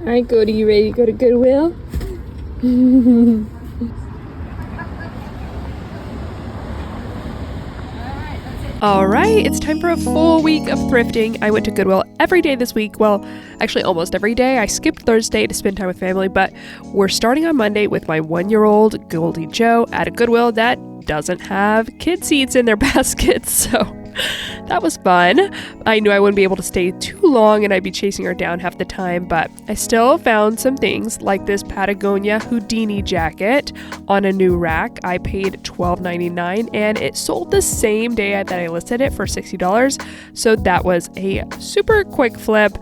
Alright, Cody, you ready to go to Goodwill? Alright, it's time for a full week of thrifting. I went to Goodwill every day this week. Well, actually almost every day. I skipped Thursday to spend time with family, but we're starting on Monday with my 1-year-old Goldie Joe at a Goodwill that doesn't have kid seats in their baskets, so that was fun. I knew I wouldn't be able to stay too long and I'd be chasing her down half the time, but I still found some things like this Patagonia Houdini jacket on a new rack. I paid $12.99 and it sold the same day that I listed it for $60, so that was a super quick flip.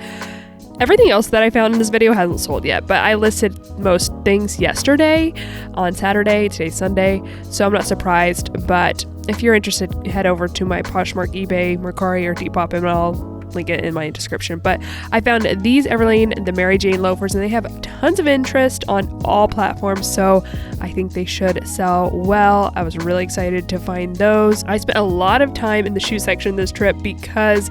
Everything else that I found in this video hasn't sold yet, but I listed most things yesterday on Saturday. Today's Sunday, so I'm not surprised. But if you're interested, head over to my Poshmark, eBay, Mercari, or Depop, and I'll link it in my description. But I found these Everlane, the Mary Jane loafers, and they have tons of interest on all platforms, so I think they should sell well. I was really excited to find those. I spent a lot of time in the shoe section this trip because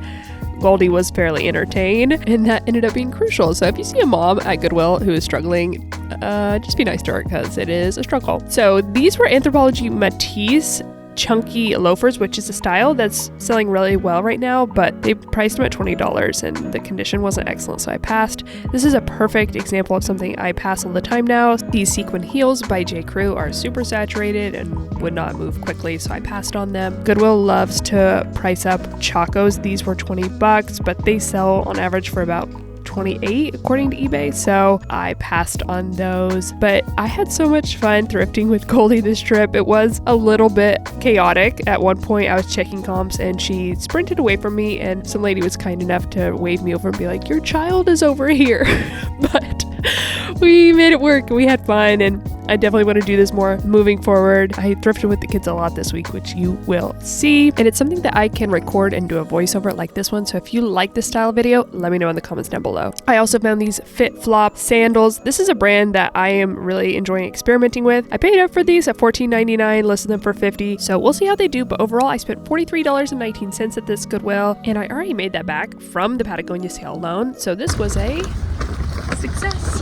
Goldie was fairly entertained, and that ended up being crucial. So if you see a mom at Goodwill who is struggling, just be nice to her because it is a struggle. So these were Anthropologie Matisse chunky loafers, which is a style that's selling really well right now, but they priced them at $20 and the condition wasn't excellent, so I passed. This is a perfect example of something I pass all the time now. These sequin heels by J. Crew are super saturated and would not move quickly, so I passed on them. Goodwill loves to price up Chacos. These were $20, but they sell on average for about $28 according to eBay, so I passed on those. But I had so much fun thrifting with Goldie this trip. It was a little bit chaotic. At one point I was checking comps and she sprinted away from me, and some lady was kind enough to wave me over and be like, "Your child is over here." But we made it work. We had fun, and I definitely want to do this more moving forward. I thrifted with the kids a lot this week, which you will see, and it's something that I can record and do a voiceover like this one. So if you like this style of video, let me know in the comments down below. I also found these Fit Flop sandals. This is a brand that I am really enjoying experimenting with. I paid up for these at $14.99, listed them for $50, so we'll see how they do. But overall, I spent $43.19 at this Goodwill, and I already made that back from the Patagonia sale alone, so this was a success.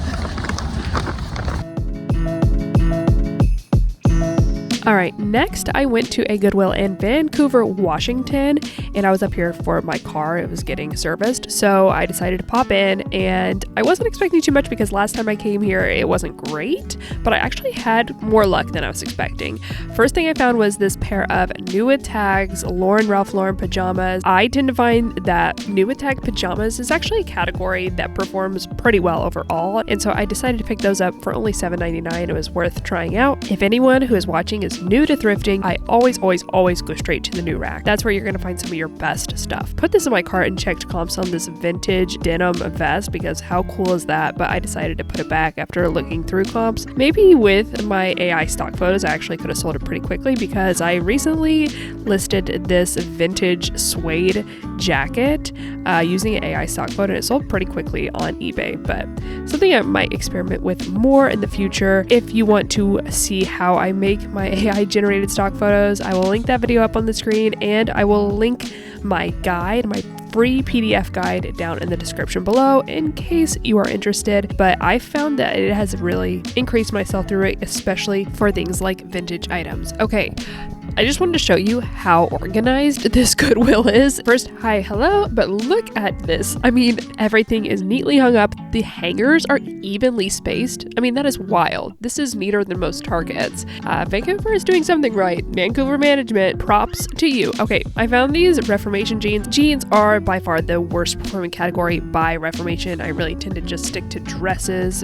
All right, next I went to a Goodwill in Vancouver, Washington, and I was up here for my car. It was getting serviced, so I decided to pop in, and I wasn't expecting too much because last time I came here it wasn't great, but I actually had more luck than I was expecting. First thing I found was this pair of new with tags Ralph Lauren pajamas. I tend to find that new with tag pajamas is actually a category that performs pretty well overall, and so I decided to pick those up for only $7.99. It was worth trying out. If anyone who is watching is new to thrifting, I always go straight to the new rack. That's where you're going to find some of your best stuff. Put this in my cart and checked comps on this vintage denim vest because how cool is that? But I decided to put it back after looking through comps. Maybe with my AI stock photos, I actually could have sold it pretty quickly because I recently listed this vintage suede jacket using an AI stock photo, and it sold pretty quickly on eBay. But something I might experiment with more in the future. If you want to see how I make my AI generated stock photos, I will link that video up on the screen, and I will link my guide, my free PDF guide, down in the description below in case you are interested. But I found that it has really increased my sell-through rate, especially for things like vintage items. Okay, I just wanted to show you how organized this Goodwill is. First, hi, hello, but look at this. I mean, everything is neatly hung up. The hangers are evenly spaced. I mean, that is wild. This is neater than most Targets. Vancouver is doing something right. Vancouver management, props to you. Okay, I found these Reformation jeans. Jeans are by far the worst performing category by Reformation. I really tend to just stick to dresses,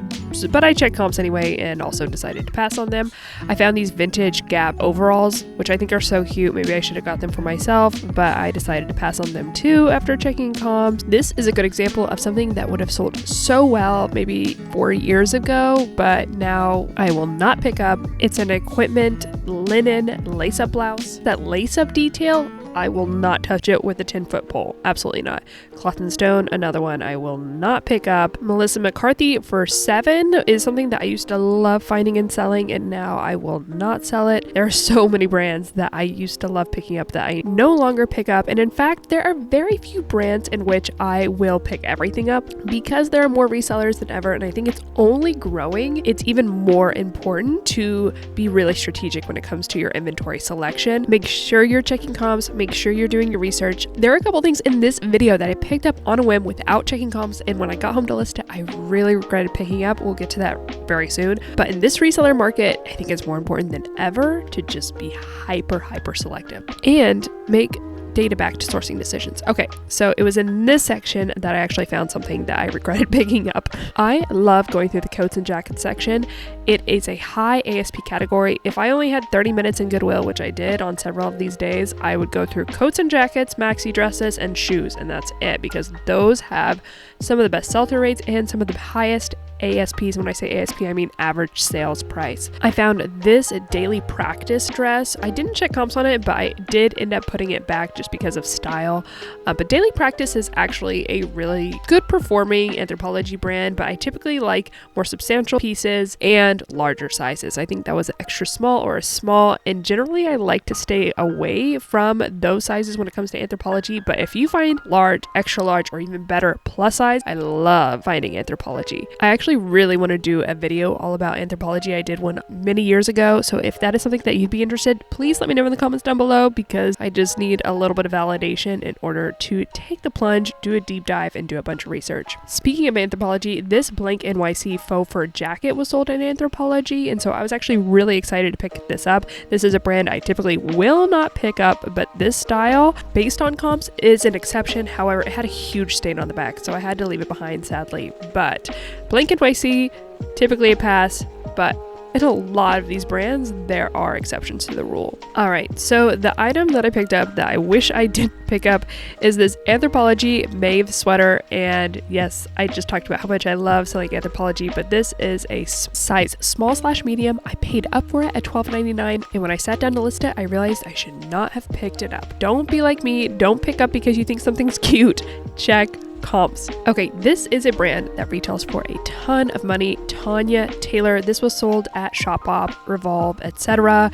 but I checked comps anyway and also decided to pass on them. I found these vintage Gap overalls, which I think are so cute. Maybe I should have got them for myself, but I decided to pass on them too after checking comps. This is a good example of something that would have sold so well maybe 4 years ago, but now I will not pick up. It's an equipment linen lace-up blouse. That lace-up detail, I will not touch it with a 10-foot pole. Absolutely not. Cloth & Stone, another one I will not pick up. Melissa McCarthy for $7 is something that I used to love finding and selling, and now I will not sell it. There are so many brands that I used to love picking up that I no longer pick up, and in fact, there are very few brands in which I will pick everything up because there are more resellers than ever, and I think it's only growing. It's even more important to be really strategic when it comes to your inventory selection. Make sure you're checking comps, make sure you're doing your research. There are a couple things in this video that I picked up on a whim without checking comps, and when I got home to list it, I really regretted picking up. We'll get to that very soon. But in this reseller market, I think it's more important than ever to just be hyper selective and make data-backed sourcing decisions. Okay, so it was in this section that I actually found something that I regretted picking up. I love going through the coats and jackets section. It is a high ASP category. If I only had 30 minutes in Goodwill, which I did on several of these days, I would go through coats and jackets, maxi dresses, and shoes, and that's it, because those have some of the best sell-through rates and some of the highest ASPs. When I say ASP, I mean average sales price. I found this daily practice dress. I didn't check comps on it, but I did end up putting it back just because of style. But daily practice is actually a really good performing Anthropologie brand, but I typically like more substantial pieces and larger sizes. I think that was an extra small or a small, and generally I like to stay away from those sizes when it comes to Anthropologie. But if you find large, extra large, or even better plus size, I love finding Anthropologie. I actually really want to do a video all about Anthropologie. I did one many years ago, so if that is something that you'd be interested, please let me know in the comments down below, because I just need a little bit of validation in order to take the plunge, do a deep dive, and do a bunch of research. Speaking of Anthropologie, this blank NYC faux fur jacket was sold in Anthropologie, and so I was actually really excited to pick this up. This is a brand I typically will not pick up, but this style, based on comps, is an exception. However, it had a huge stain on the back, so I had to leave it behind, sadly. But blank NYC, typically a pass, but in a lot of these brands, there are exceptions to the rule. All right, so the item that I picked up that I wish I didn't pick up is this Anthropologie Maeve sweater. And yes, I just talked about how much I love selling Anthropologie, but this is a size small/medium. I paid up for it at $12.99, and when I sat down to list it, I realized I should not have picked it up. Don't be like me. Don't pick up because you think something's cute. Check comps. Okay, this is a brand that retails for a ton of money. Tanya Taylor. This was sold at Shopbop, Revolve, etc.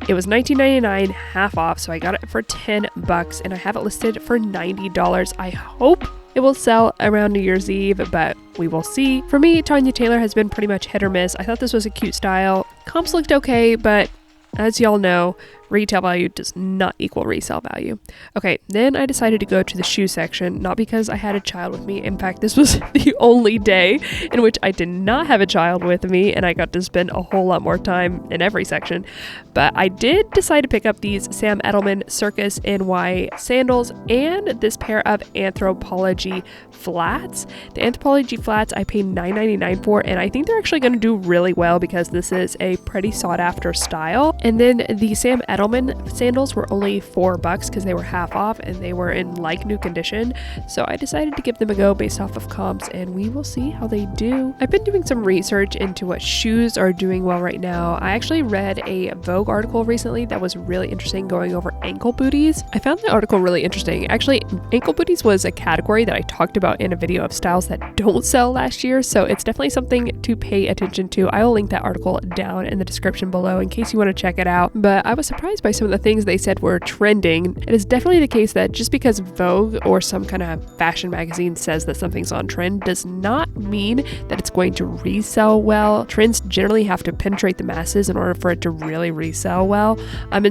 It was $19.99, half off, so I got it for $10, and I have it listed for $90. I hope it will sell around New Year's Eve, but we will see. For me, Tanya Taylor has been pretty much hit or miss. I thought this was a cute style. Comps looked okay, but as y'all know, retail value does not equal resale value. Okay, then I decided to go to the shoe section, not because I had a child with me. In fact, this was the only day in which I did not have a child with me, and I got to spend a whole lot more time in every section. But I did decide to pick up these Sam Edelman Circus NY sandals and this pair of Anthropologie flats. The Anthropologie flats I paid $9.99 for, and I think they're actually going to do really well because this is a pretty sought after style. And then the Sam Edelman sandals were only $4 because they were half off and they were in like new condition. So I decided to give them a go based off of comps, and we will see how they do. I've been doing some research into what shoes are doing well right now. I actually read a Vogue article recently that was really interesting, going over ankle booties. I found the article really interesting. Actually, ankle booties was a category that I talked about in a video of styles that don't sell last year, so it's definitely something to pay attention to. I will link that article down in the description below in case you want to check it out. But I was surprised by some of the things they said were trending. It is definitely the case that just because Vogue or some kind of fashion magazine says that something's on trend does not mean that it's going to resell well. Trends generally have to penetrate the masses in order for it to really resell well.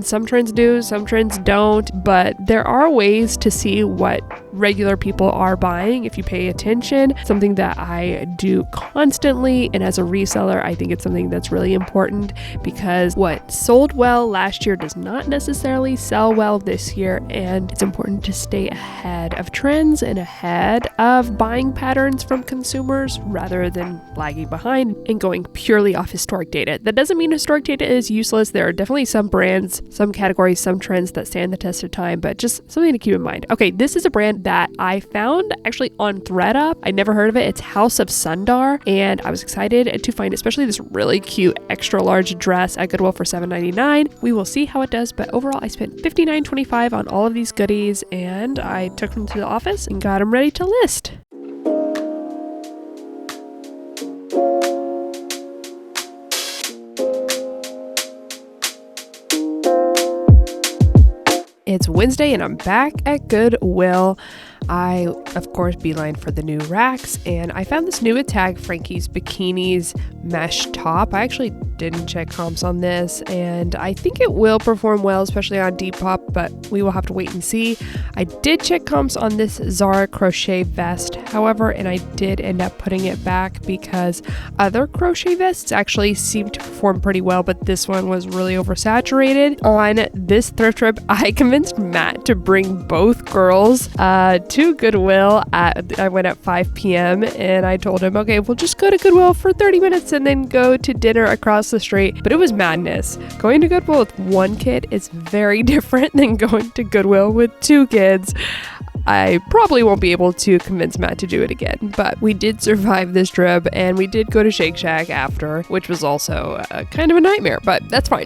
Some trends do, some trends don't, but there are ways to see what regular people are buying if you pay attention. Something that I do constantly, and as a reseller, I think it's something that's really important, because what sold well last year does not necessarily sell well this year, and it's important to stay ahead of trends and ahead of buying patterns from consumers rather than lagging behind and going purely off historic data. That doesn't mean historic data is useless. There are definitely some brands, some categories, some trends that stand the test of time, but just something to keep in mind. Okay, this is a brand that I found actually on ThredUp. I never heard of it. It's House of Sundar, and I was excited to find especially this really cute extra large dress at Goodwill for $7.99. We will see how it does, but overall I spent $59.25 on all of these goodies, and I took them to the office and got them ready to list. It's Wednesday and I'm back at Goodwill. I, of course, beeline for the new racks, and I found this new at Tag Frankie's Bikinis mesh top. I actually didn't check comps on this, and I think it will perform well, especially on Depop, but we will have to wait and see. I did check comps on this Zara crochet vest, however, and I did end up putting it back because other crochet vests actually seemed to perform pretty well, but this one was really oversaturated. On this thrift trip, I convinced Matt to bring both girls to Goodwill. I went at 5 p.m. and I told him, okay, we'll just go to Goodwill for 30 minutes and then go to dinner across the street. But it was madness. Going to Goodwill with one kid is very different than going to Goodwill with two kids. I probably won't be able to convince Matt to do it again, but we did survive this trip and we did go to Shake Shack after, which was also kind of a nightmare, but that's fine.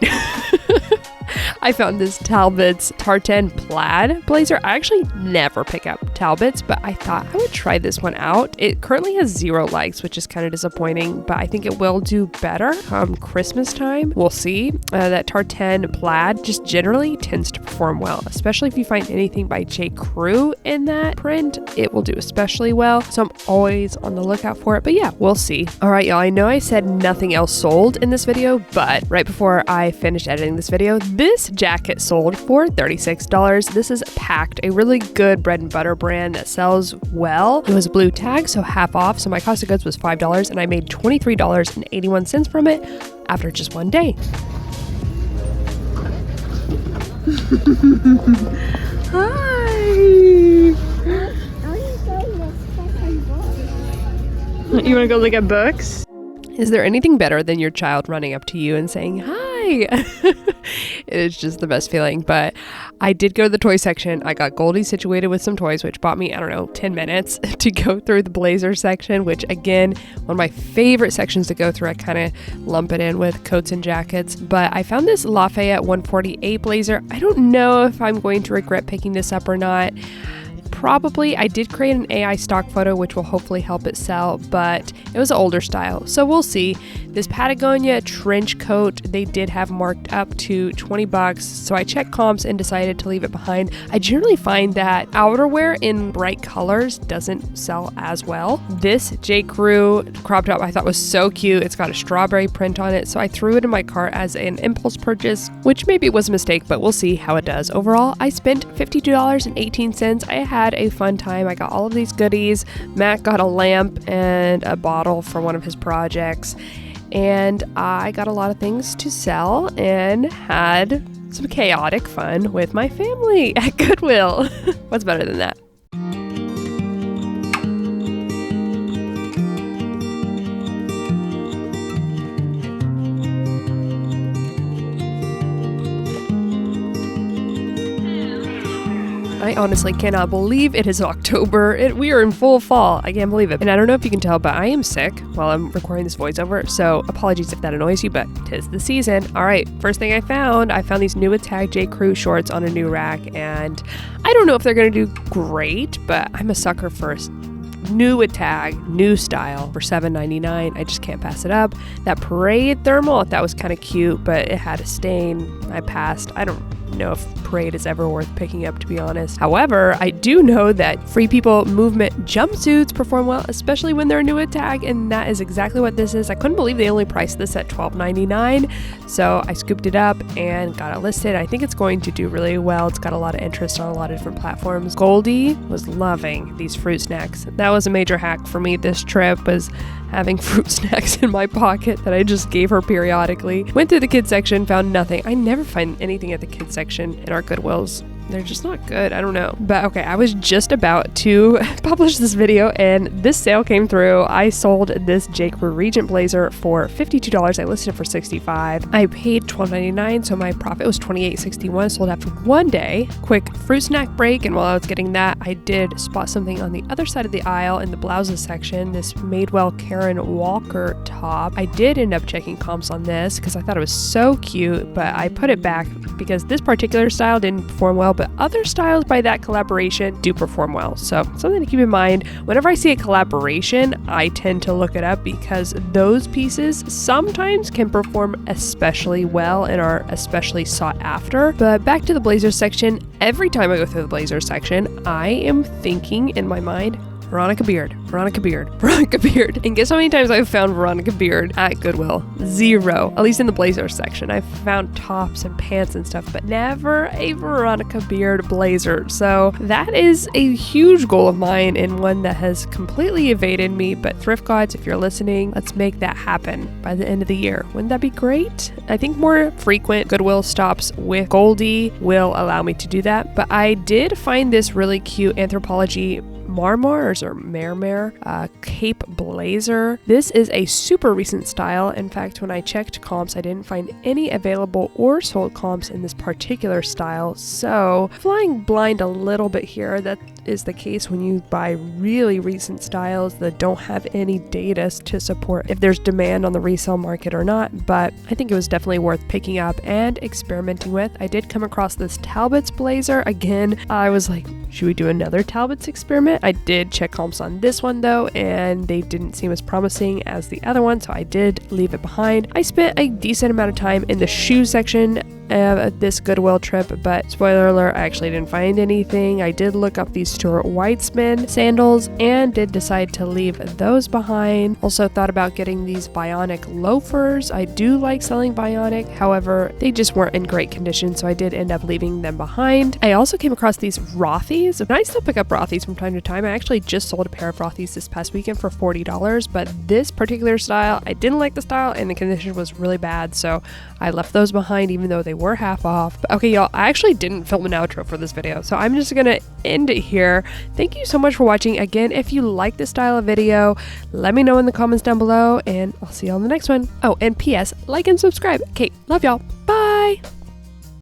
I found this Talbot's tartan plaid blazer. I actually never pick up Talbot's, but I thought I would try this one out. It currently has 0 likes, which is kind of disappointing, but I think it will do better come Christmas time. We'll see. That tartan plaid just generally tends to perform well, especially if you find anything by J. Crew in that print. It will do especially well, so I'm always on the lookout for it, but yeah, we'll see. All right, y'all, I know I said nothing else sold in this video, but right before I finished editing this video, this jacket sold for $36. This is Packed, a really good bread and butter brand that sells well. It was a blue tag, so half off, so my cost of goods was $5, and I made $23.81 from it after just one day. Hi! You want to go look at books? Is there anything better than your child running up to you and saying, hi? It is just the best feeling. But I did go to the toy section. I got Goldie situated with some toys, which bought me, 10 minutes to go through the blazer section, which again, one of my favorite sections to go through. I kind of lump it in with coats and jackets. But I found this Lafayette 148 blazer. I don't know if I'm going to regret picking this up or not. Probably. I did create an AI stock photo, which will hopefully help it sell, but it was an older style, so we'll see. This Patagonia trench coat, they did have marked up to $20, so I checked comps and decided to leave it behind. I generally find that outerwear in bright colors doesn't sell as well. This J. Crew crop top I thought was so cute. It's got a strawberry print on it, so I threw it in my cart as an impulse purchase, which maybe was a mistake, but we'll see how it does. Overall, I spent $52.18. I had a fun time. I got all of these goodies. Matt got a lamp and a bottle for one of his projects, and I got a lot of things to sell and had some chaotic fun with my family at Goodwill. What's better than that? I honestly cannot believe it is October. We are in full fall. I can't believe it. And I don't know if you can tell, but I am sick while I'm recording this voiceover, so apologies if that annoys you, but 'tis the season. All right, first thing I found these new Tag J. Crew shorts on a new rack, and I don't know if they're going to do great, but I'm a sucker for new Tag, new style for $7.99. I just can't pass it up. That Parade thermal, that was kind of cute, but it had a stain. I passed. I don't know if Parade is ever worth picking up, to be honest. However, I do know that Free People movement jumpsuits perform well, especially when they're new at Tag, and that is exactly what this is. I couldn't believe they only priced this at $12.99, so I scooped it up and got it listed. I think it's going to do really well. It's got a lot of interest on a lot of different platforms. Goldie was loving these fruit snacks. That was a major hack for me this trip, was having fruit snacks in my pocket that I just gave her periodically. Went through the kids section, found nothing. I never find anything at the kids section in our Goodwills they're just not good. I don't know. But okay, I was just about to publish this video and this sale came through. I sold this J. Crew Regent blazer for $52. I listed it for $65. I paid $12.99, so my profit was $28.61. Sold after one day. Quick fruit snack break, and while I was getting that, I did spot something on the other side of the aisle in the blouses section, this Madewell Karen Walker top. I did end up checking comps on this because I thought it was so cute, but I put it back because this particular style didn't perform well, but other styles by that collaboration do perform well. So something to keep in mind. Whenever I see a collaboration, I tend to look it up because those pieces sometimes can perform especially well and are especially sought after. But back to the blazer section, every time I go through the blazer section, I am thinking in my mind, Veronica Beard. And guess how many times I've found Veronica Beard at Goodwill? 0. At least in the blazer section. I've found tops and pants and stuff, but never a Veronica Beard blazer. So that is a huge goal of mine and one that has completely evaded me. But Thrift Gods, if you're listening, let's make that happen by the end of the year. Wouldn't that be great? I think more frequent Goodwill stops with Goldie will allow me to do that. But I did find this really cute Anthropologie Marmars or Mermer cape blazer. This is a super recent style. In fact, when I checked comps, I didn't find any available or sold comps in this particular style. So flying blind a little bit here. That is the case when you buy really recent styles that don't have any data to support if there's demand on the resale market or not. But I think it was definitely worth picking up and experimenting with. I did come across this Talbot's blazer. Again, I was like, should we do another Talbot's experiment? I did check comps on this one though, and they didn't seem as promising as the other one, so I did leave it behind. I spent a decent amount of time in the shoe section of this Goodwill trip, but spoiler alert, I actually didn't find anything. I did look up these Stuart Weitzman sandals and did decide to leave those behind. Also thought about getting these Bionic loafers. I do like selling Bionic, however, they just weren't in great condition, so I did end up leaving them behind. I also came across these Rothy's, and I still pick up Rothy's from time to time. I actually just sold a pair of Rothy's this past weekend for $40, but this particular style, I didn't like the style and the condition was really bad, so I left those behind even though they were half off. But okay, y'all, I actually didn't film an outro for this video, so I'm just gonna end it here. Thank you so much for watching. Again, if you like this style of video, let me know in the comments down below, and I'll see y'all in the next one. Oh, and PS, like and subscribe. Okay, love y'all. Bye!